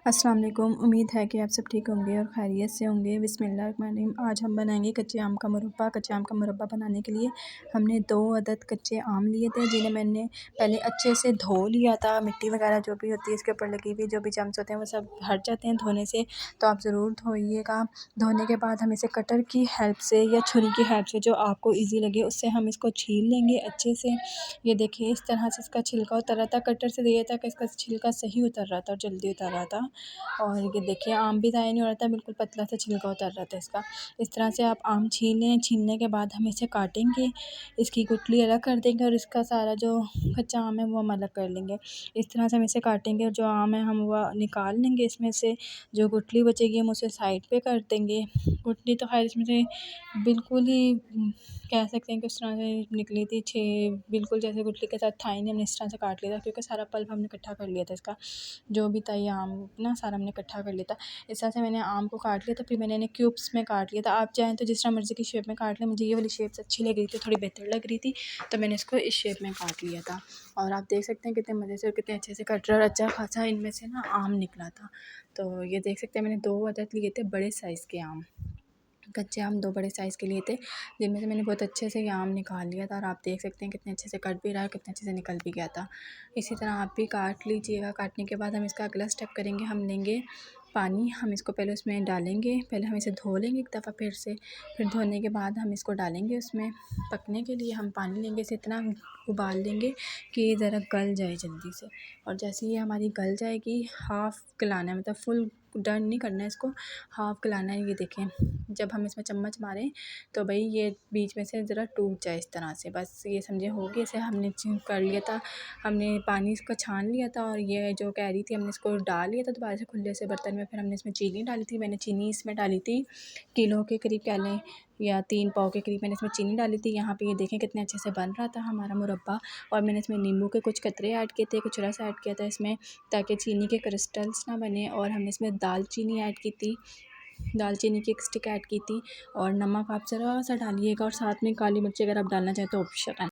अस्सलाम वालेकुम। उम्मीद है कि आप सब ठीक होंगे और खैरियत से होंगे। बिस्मिल्लाहिर्रहमानिर्रहीम। आज हम बनाएंगे कच्चे आम का मुरब्बा। कच्चे आम का मुरब्बा बनाने के लिए हमने 2 अदद कच्चे आम लिए थे, जिन्हें मैंने पहले अच्छे से धो लिया था। मिट्टी वगैरह जो भी होती है इसके ऊपर लगी हुई जो भी जम्स होते हैं वो सब हट जाते हैं धोने से, तो आप ज़रूर धोइएगा। धोने के बाद हम इसे कटर की हेल्प से या छुरी की हेल्प से, जो आपको ईजी लगे उससे हम इसको छील लेंगे अच्छे से। ये देखिए इस तरह से इसका छिलका उतर रहा था। कटर से दिया था कि इसका छिलका सही उतर रहा था और जल्दी उतर रहा था। और ये देखिए आम भी ज़ाया नहीं हो रहा था, बिल्कुल पतला सा छिलका उतर रहा था इसका। इस तरह से आप आम छीलें। छीलने के बाद हम इसे काटेंगे, इसकी गुठली अलग कर देंगे और इसका सारा जो कच्चा आम है वो हम अलग कर लेंगे। इस तरह से हम इसे काटेंगे और जो आम है हम वह निकाल लेंगे इसमें से। जो गुठली बचेगी हम उसे साइड पे कर देंगे। गुठली तो खैर इसमें से बिल्कुल ही कह सकते हैं कि उस तरह से निकली थी, बिल्कुल जैसे गुठली के साथ था ही नहीं। हमने इस तरह से काट लिया था क्योंकि सारा पल्प हमने इकट्ठा कर लिया था इसका, जो भी था ये आम ना सारा हमने इकट्ठा कर लिया था। इस तरह से मैंने आम को काट लिया था, फिर मैंने इन्हें क्यूब्स में काट लिया था। आप चाहें तो जिस तरह मर्ज़ी की शेप में काट लें। मुझे ये वाली शेप अच्छी लग रही थी, थोड़ी बेहतर लग रही थी, तो मैंने इसको इस शेप में काट लिया था। और आप देख सकते हैं कितने मज़े से और कितने अच्छे से कट रहा और अच्छा खासा इनमें से ना आम निकला था। तो ये देख सकते हैं मैंने 2 अदद लिए थे बड़े साइज़ के आम। कच्चे आम 2 बड़े साइज़ के लिए थे, जिनमें से मैंने बहुत अच्छे से ये आम निकाल लिया था। और आप देख सकते हैं कितने अच्छे से कट भी रहा है, कितने अच्छे से निकल भी गया था। इसी तरह आप भी काट लीजिएगा। काटने के बाद हम इसका अगला स्टेप करेंगे, हम लेंगे पानी। हम इसको पहले उसमें डालेंगे, पहले हम इसे धो लेंगे एक दफ़ा फिर से। फिर धोने के बाद हम इसको डालेंगे उसमें। पकने के लिए हम पानी लेंगे, इसे इतना उबाल लेंगे कि ज़रा गल जाए जल्दी से। और जैसे ये हमारी गल जाएगी, हाफ़ गलाना है, मतलब फुल डन नहीं करना है इसको, हाफ़ गलाना है। ये देखें जब हम इसमें चम्मच मारें तो भाई ये बीच में से ज़रा टूट जाए इस तरह से, बस ये समझे हो गया। इसे हमने कर लिया था, हमने पानी इसका छान लिया था और ये जो कैरी थी हमने इसको डाल लिया था दोबारा से खुले से बर्तन में। फिर हमने इसमें चीनी डाली थी। मैंने चीनी इसमें डाली थी किलो के करीब कह लें, या 3 पाव के करीब मैंने इसमें चीनी डाली थी। यहाँ पे ये देखें कितने अच्छे से बन रहा था हमारा मुरब्बा। और मैंने इसमें नींबू के कुछ कतरे ऐड किए थे, कुछ रस ऐड किया था इसमें, ताकि चीनी के क्रिस्टल्स ना बने। और हमने इसमें दालचीनी ऐड की थी, दालचीनी की एक स्टिक ऐड की थी। और नमक आप ज़रा सा डालिएगा, और साथ में काली मिर्च अगर आप डालना चाहें तो ऑप्शन है।